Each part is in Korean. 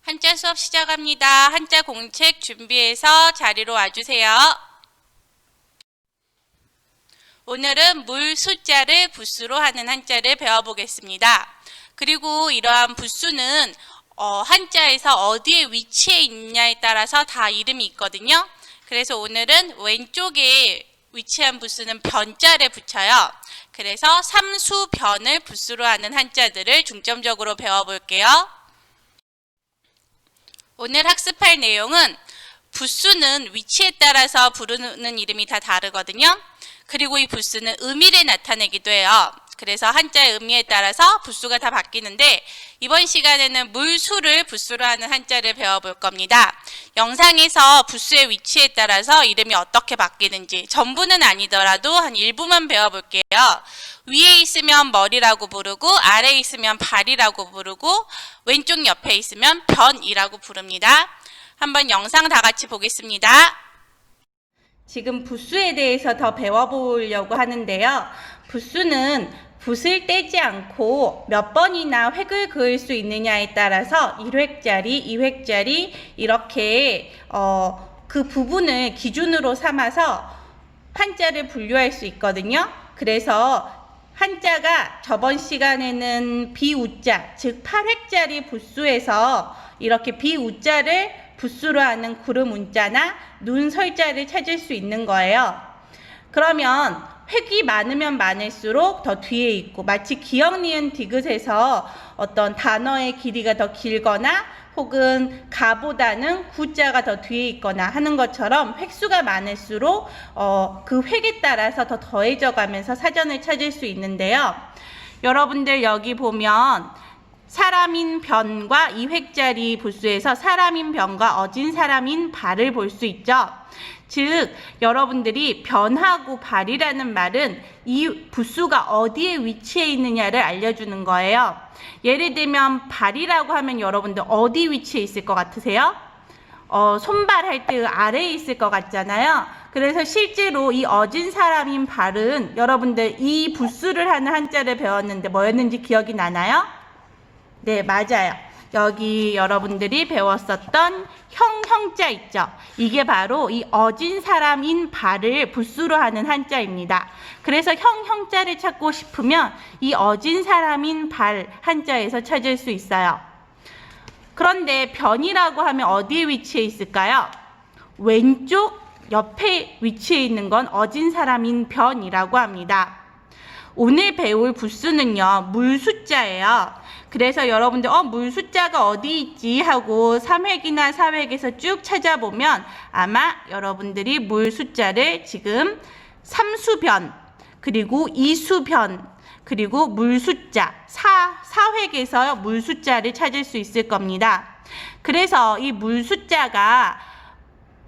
한자 수업 시작합니다. 한자 공책 준비해서 자리로 와주세요. 오늘은 물 숫자를 부수로 하는 한자를 배워보겠습니다. 그리고 이러한 부수는 한자에서 어디에 위치해 있냐에 따라서 다 이름이 있거든요. 그래서 오늘은 왼쪽에 위치한 부수는 변자를 붙여요. 그래서 삼수변을 부수로 하는 한자들을 중점적으로 배워볼게요. 오늘 학습할 내용은 부수는 위치에 따라서 부르는 이름이 다 다르거든요. 그리고 이 부수는 의미를 나타내기도 해요. 그래서 한자의 의미에 따라서 부수가 다 바뀌는데 이번 시간에는 물수를 부수로 하는 한자를 배워볼 겁니다. 영상에서 부수의 위치에 따라서 이름이 어떻게 바뀌는지 전부는 아니더라도 한 일부만 배워볼게요. 위에 있으면 머리라고 부르고 아래에 있으면 발이라고 부르고 왼쪽 옆에 있으면 변이라고 부릅니다. 한번 영상 다 같이 보겠습니다. 지금 부수에 대해서 더 배워보려고 하는데요. 부수는 붓을 떼지 않고 몇 번이나 획을 그을 수 있느냐에 따라서 1획짜리, 2획짜리 이렇게 그 부분을 기준으로 삼아서 한자를 분류할 수 있거든요. 그래서 한자가 저번 시간에는 비우자, 즉 8획짜리 부수에서 이렇게 비우자를 부수로 하는 구름 운자나 눈 설자를 찾을 수 있는 거예요. 그러면 획이 많으면 많을수록 더 뒤에 있고 마치 기역, 니은, 디귿에서 어떤 단어의 길이가 더 길거나 혹은 가보다는 구자가 더 뒤에 있거나 하는 것처럼 획수가 많을수록 그 획에 따라서 더 더해져 가면서 사전을 찾을 수 있는데요. 여러분들 여기 보면 사람인 변과 2획짜리 부수에서 사람인 변과 어진 사람인 발을 볼 수 있죠. 즉 여러분들이 변하고 발이라는 말은 이 부수가 어디에 위치해 있느냐를 알려주는 거예요. 예를 들면 발이라고 하면 여러분들 어디 위치해 있을 것 같으세요? 손발 할 때 아래에 있을 것 같잖아요. 그래서 실제로 이 어진 사람인 발은 여러분들 이 부수를 하는 한자를 배웠는데 뭐였는지 기억이 나나요? 네, 맞아요. 여기 여러분들이 배웠었던 형자 있죠. 이게 바로 이 어진 사람인 발을 부수로 하는 한자입니다. 그래서 형자를 찾고 싶으면 이 어진 사람인 발 한자에서 찾을 수 있어요. 그런데 변이라고 하면 어디에 위치해 있을까요? 왼쪽 옆에 위치해 있는 건 어진 사람인 변이라고 합니다. 오늘 배울 부수는요, 물 숫자예요. 그래서 여러분들 물 숫자가 어디 있지 하고 3획이나 4획에서 쭉 찾아보면 아마 여러분들이 물 숫자를 지금 삼수변 그리고 이수변 그리고 물 숫자 4획에서 물 숫자를 찾을 수 있을 겁니다. 그래서 이 물 숫자가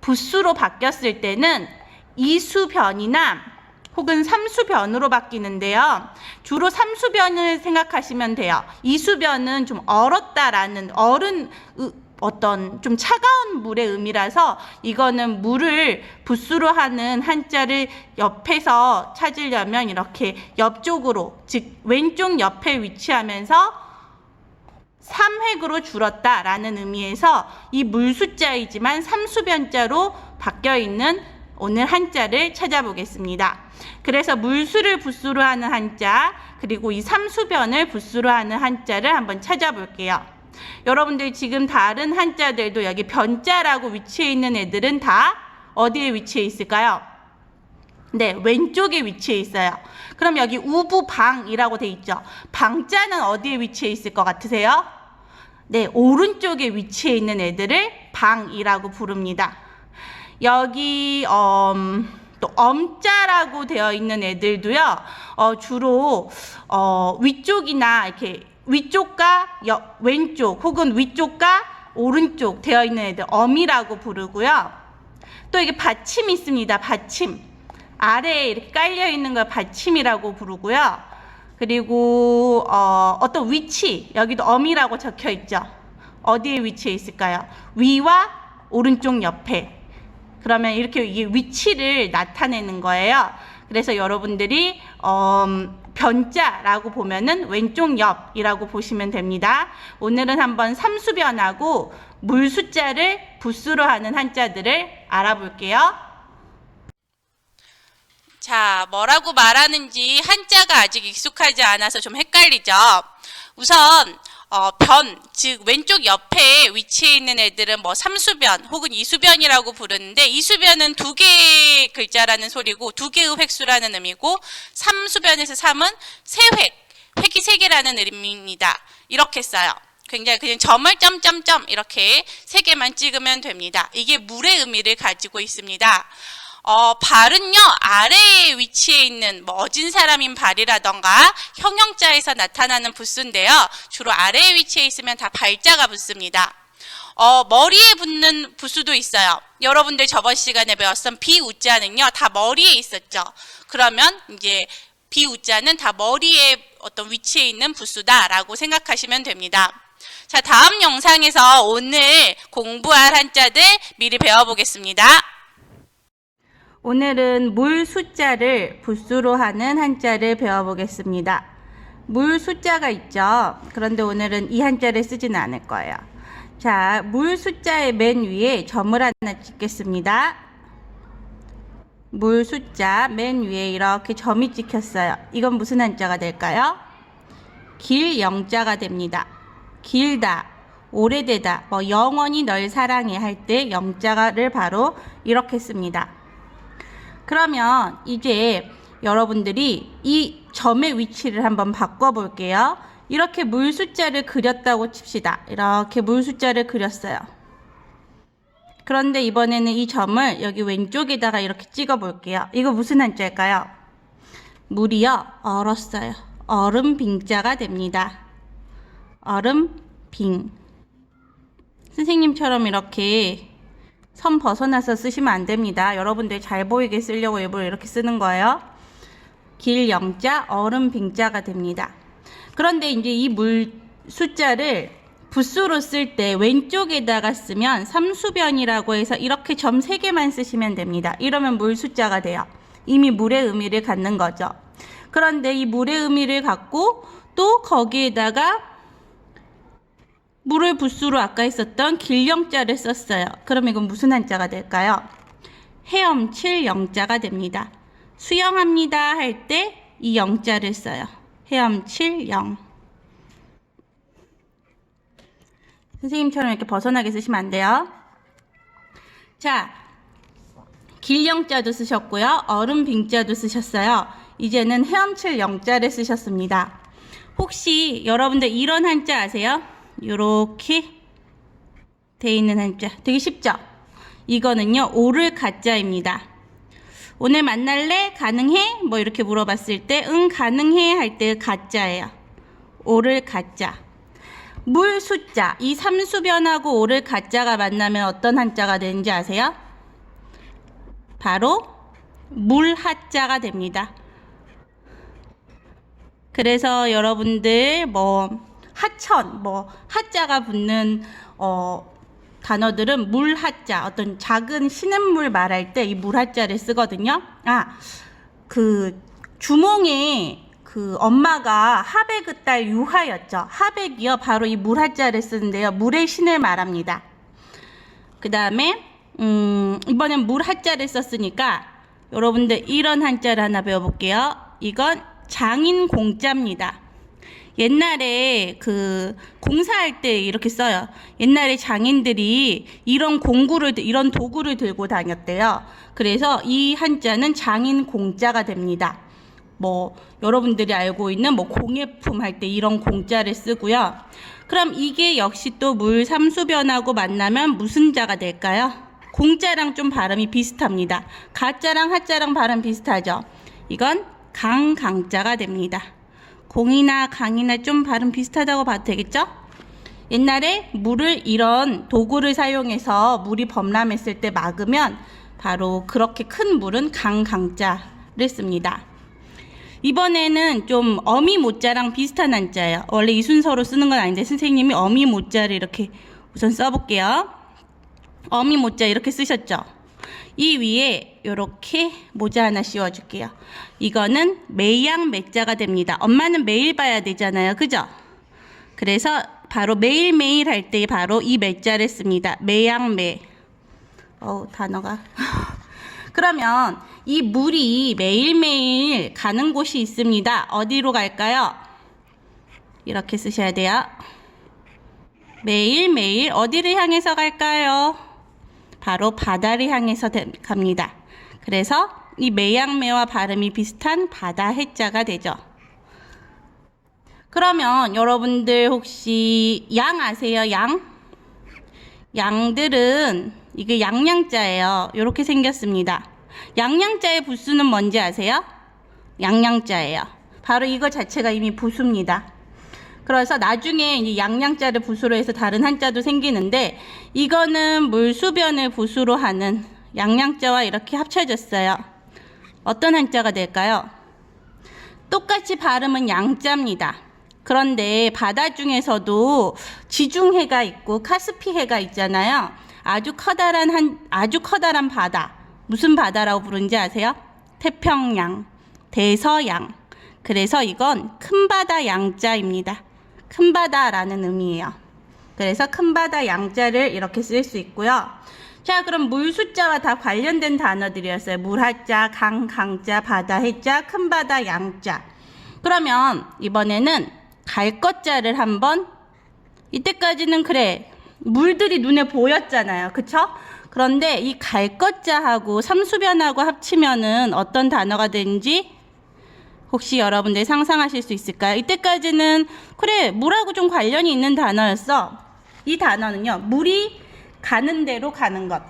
부수로 바뀌었을 때는 이수변이나 혹은 삼수변으로 바뀌는데요. 주로 삼수변을 생각하시면 돼요. 이수변은 좀 얼었다라는 어떤 좀 차가운 물의 의미라서 이거는 물을 부수로 하는 한자를 옆에서 찾으려면 이렇게 옆쪽으로 즉 왼쪽 옆에 위치하면서 3획으로 줄었다라는 의미에서 이 물 숫자이지만 삼수변자로 바뀌어 있는 오늘 한자를 찾아보겠습니다. 그래서 물수를 부수로 하는 한자 그리고 이 삼수변을 부수로 하는 한자를 한번 찾아볼게요. 여러분들 지금 다른 한자들도 여기 변자라고 위치해 있는 애들은 다 어디에 위치해 있을까요? 네, 왼쪽에 위치해 있어요. 그럼 여기 우부방이라고 돼 있죠. 방자는 어디에 위치해 있을 것 같으세요? 네, 오른쪽에 위치해 있는 애들을 방이라고 부릅니다. 여기 또 엄자라고 되어 있는 애들도요. 주로 위쪽이나 이렇게 위쪽과 왼쪽 혹은 위쪽과 오른쪽 되어 있는 애들 엄이라고 부르고요. 또 이게 받침이 있습니다. 받침. 아래에 이렇게 깔려 있는 걸 받침이라고 부르고요. 그리고 어떤 위치 여기도 엄이라고 적혀 있죠. 어디에 위치해 있을까요? 위와 오른쪽 옆에. 그러면 이렇게 이 위치를 나타내는 거예요. 그래서 여러분들이 변자라고 보면은 왼쪽 옆이라고 보시면 됩니다. 오늘은 한번 삼수변하고 물 숫자를 부수로 하는 한자들을 알아볼게요. 자, 뭐라고 말하는지 한자가 아직 익숙하지 않아서 좀 헷갈리죠. 우선 변, 즉 왼쪽 옆에 위치해 있는 애들은 뭐 삼수변 혹은 이수변이라고 부르는데, 이수변은 두 개의 글자라는 소리고 두 개의 획수라는 의미고, 삼수변에서 삼은 세 획, 획이 세 개라는 의미입니다. 이렇게 써요. 굉장히 그냥 점을 점점점 이렇게 세 개만 찍으면 됩니다. 이게 물의 의미를 가지고 있습니다. 발은요, 아래에 위치해 있는 뭐 어진 사람인 발이라던가 형용자에서 나타나는 부수인데요. 주로 아래에 위치해 있으면 다 발자가 붙습니다. 머리에 붙는 부수도 있어요. 여러분들 저번 시간에 배웠던 비우자는요, 다 머리에 있었죠. 그러면 이제 비우자는 다 머리에 어떤 위치해 있는 부수다라고 생각하시면 됩니다. 자, 다음 영상에서 오늘 공부할 한자들 미리 배워보겠습니다. 오늘은 물 숫자를 부수로 하는 한자를 배워보겠습니다. 물 숫자가 있죠. 그런데 오늘은 이 한자를 쓰지는 않을 거예요. 자, 물 숫자의 맨 위에 점을 하나 찍겠습니다. 물 숫자 맨 위에 이렇게 점이 찍혔어요. 이건 무슨 한자가 될까요? 길 영자가 됩니다. 길다, 오래되다, 뭐 영원히 널 사랑해 할 때 영자를 바로 이렇게 씁니다. 그러면 이제 여러분들이 이 점의 위치를 한번 바꿔볼게요. 이렇게 물 숫자를 그렸다고 칩시다. 이렇게 물 숫자를 그렸어요. 그런데 이번에는 이 점을 여기 왼쪽에다가 이렇게 찍어볼게요. 이거 무슨 한자일까요? 물이요, 얼었어요. 얼음 빙자가 됩니다. 얼음 빙. 선생님처럼 이렇게 선 벗어나서 쓰시면 안 됩니다. 여러분들 잘 보이게 쓰려고 일부러 이렇게 쓰는 거예요. 길 영자, 얼음 빙자가 됩니다. 그런데 이제 이 물 숫자를 부수로 쓸 때 왼쪽에다가 쓰면 삼수변이라고 해서 이렇게 점 3개만 쓰시면 됩니다. 이러면 물 숫자가 돼요. 이미 물의 의미를 갖는 거죠. 그런데 이 물의 의미를 갖고 또 거기에다가 물을 부수로 아까 했었던 길영자를 썼어요. 그럼 이건 무슨 한자가 될까요? 헤엄칠 영자가 됩니다. 수영합니다 할 때 이 영자를 써요. 헤엄칠 영. 선생님처럼 이렇게 벗어나게 쓰시면 안 돼요. 자, 길영자도 쓰셨고요. 얼음 빙자도 쓰셨어요. 이제는 헤엄칠 영자를 쓰셨습니다. 혹시 여러분들 이런 한자 아세요? 요렇게 돼 있는 한자 되게 쉽죠? 이거는요, 오를 가짜입니다. 오늘 만날래? 가능해? 뭐 이렇게 물어봤을 때 응 가능해 할 때 가짜예요. 오를 가짜. 물 숫자, 이 삼수변하고 오를 가짜가 만나면 어떤 한자가 되는지 아세요? 바로 물하자가 됩니다. 그래서 여러분들 뭐 하천, 뭐 하자가 붙는 단어들은 물하자, 어떤 작은 신음물 말할 때 이 물하자를 쓰거든요. 그 주몽에 그 엄마가 하백의 딸 유하였죠. 하백이요, 바로 이 물하자를 쓰는데요. 물의 신을 말합니다. 그 다음에 이번엔 물하자를 썼으니까 여러분들 이런 한자를 하나 배워볼게요. 이건 장인공자입니다. 옛날에 그 공사할 때 이렇게 써요. 옛날에 장인들이 이런 이런 도구를 들고 다녔대요. 그래서 이 한자는 장인공자가 됩니다. 뭐 여러분들이 알고 있는 뭐 공예품 할 때 이런 공자를 쓰고요. 그럼 이게 역시 또 물 삼수변하고 만나면 무슨 자가 될까요? 공자랑 좀 발음이 비슷합니다. 가자랑 하자랑 발음 비슷하죠. 이건 강자가 됩니다. 공이나 강이나 좀 발음 비슷하다고 봐도 되겠죠? 옛날에 물을 이런 도구를 사용해서 물이 범람했을 때 막으면 바로 그렇게 큰 물은 강자를 씁니다. 이번에는 좀 어미 모자랑 비슷한 한자예요. 원래 이 순서로 쓰는 건 아닌데 선생님이 어미 모자를 이렇게 우선 써볼게요. 어미 모자 이렇게 쓰셨죠? 이 위에 이렇게 모자 하나 씌워줄게요. 이거는 매양 매자가 됩니다. 엄마는 매일 봐야 되잖아요. 그죠? 그래서 바로 매일매일 할 때 바로 이 매자를 씁니다. 매양매. 단어가. 그러면 이 물이 매일매일 가는 곳이 있습니다. 어디로 갈까요? 이렇게 쓰셔야 돼요. 매일매일 어디를 향해서 갈까요? 바로 바다를 향해서 갑니다. 그래서 이 매양매와 발음이 비슷한 바다 해자가 되죠. 그러면 여러분들 혹시 양 아세요? 양? 양들은 이게 양양자예요. 이렇게 생겼습니다. 양양자의 부수는 뭔지 아세요? 양양자예요. 바로 이거 자체가 이미 부수입니다. 그래서 나중에 이 양양자를 부수로 해서 다른 한자도 생기는데 이거는 물수변을 부수로 하는 양양자와 이렇게 합쳐졌어요. 어떤 한자가 될까요? 똑같이 발음은 양자입니다. 그런데 바다 중에서도 지중해가 있고 카스피해가 있잖아요. 아주 커다란 바다. 무슨 바다라고 부르는지 아세요? 태평양, 대서양. 그래서 이건 큰 바다 양자입니다. 큰 바다라는 의미예요. 그래서 큰 바다 양자를 이렇게 쓸 수 있고요. 자, 그럼 물 숫자와 다 관련된 단어들이었어요. 물 하자, 강자, 바다 해자, 큰 바다 양자. 그러면 이번에는 갈 것자를 한번, 이때까지는 그래 물들이 눈에 보였잖아요. 그쵸? 그런데 이 갈 것자하고 삼수변하고 합치면은 어떤 단어가 되는지 혹시 여러분들 상상하실 수 있을까요? 이때까지는 그래 물하고 좀 관련이 있는 단어였어. 이 단어는요, 물이 가는 대로 가는 것.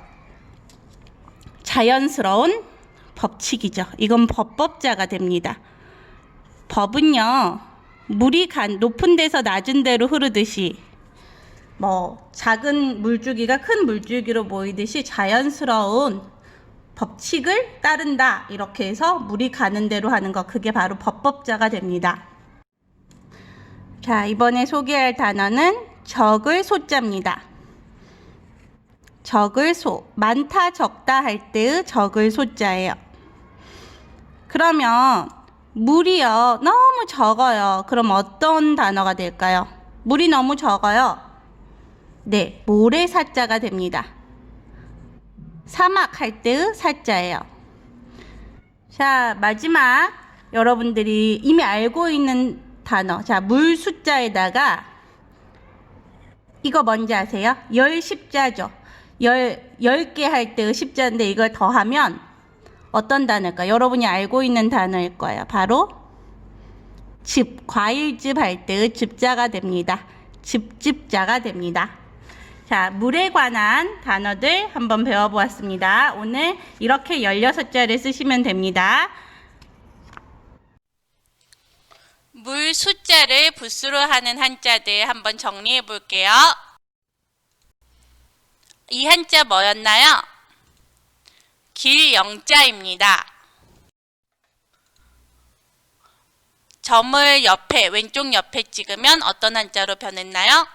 자연스러운 법칙이죠. 이건 법법자가 됩니다. 법은요, 물이 높은 데서 낮은 데로 흐르듯이 작은 물줄기가 큰 물줄기로 모이듯이 자연스러운 법칙을 따른다. 이렇게 해서 물이 가는 대로 하는 것, 그게 바로 법법자가 됩니다. 자, 이번에 소개할 단어는 적을 소자입니다. 적을 소, 많다 적다 할 때의 적을 소자예요. 그러면 물이요 너무 적어요. 그럼 어떤 단어가 될까요? 물이 너무 적어요. 네, 모래사자가 됩니다. 사막 할 때의 사자예요. 자, 마지막 여러분들이 이미 알고 있는 단어. 자, 물 숫자에다가 이거 뭔지 아세요? 열십자죠. 10개 할 때의 십자인데 이걸 더하면 어떤 단어일까요? 여러분이 알고 있는 단어일 거예요. 바로 즙, 과일즙 할 때의 즙자가 됩니다. 즙자가 됩니다. 자, 물에 관한 단어들 한번 배워보았습니다. 오늘 이렇게 16자를 쓰시면 됩니다. 물 숫자를 부수로 하는 한자들 한번 정리해 볼게요. 이 한자 뭐였나요? 길영자입니다. 점을 옆에, 왼쪽 옆에 찍으면 어떤 한자로 변했나요?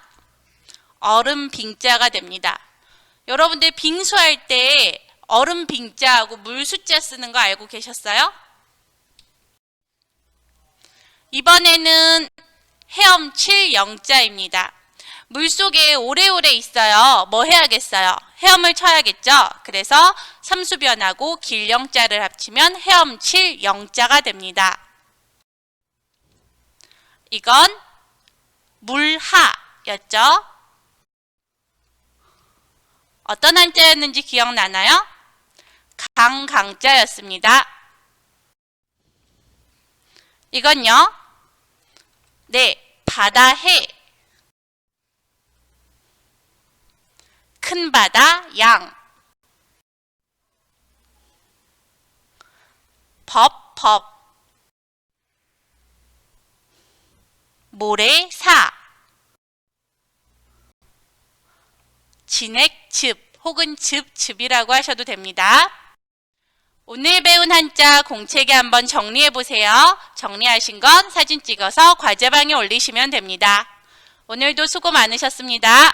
얼음 빙자가 됩니다. 여러분들 빙수할 때 얼음 빙자하고 물 숫자 쓰는 거 알고 계셨어요? 이번에는 헤엄칠 영자입니다. 물속에 오래오래 있어요. 뭐 해야겠어요? 헤엄을 쳐야겠죠? 그래서 삼수변하고 길영자를 합치면 헤엄칠 영자가 됩니다. 이건 물하였죠? 어떤 한자였는지 기억나나요? 강자였습니다. 이건요? 네, 바다해. 큰 바다 양. 법. 모래 사. 진액 즙 혹은 즙이라고 하셔도 됩니다. 오늘 배운 한자 공책에 한번 정리해 보세요. 정리하신 건 사진 찍어서 과제방에 올리시면 됩니다. 오늘도 수고 많으셨습니다.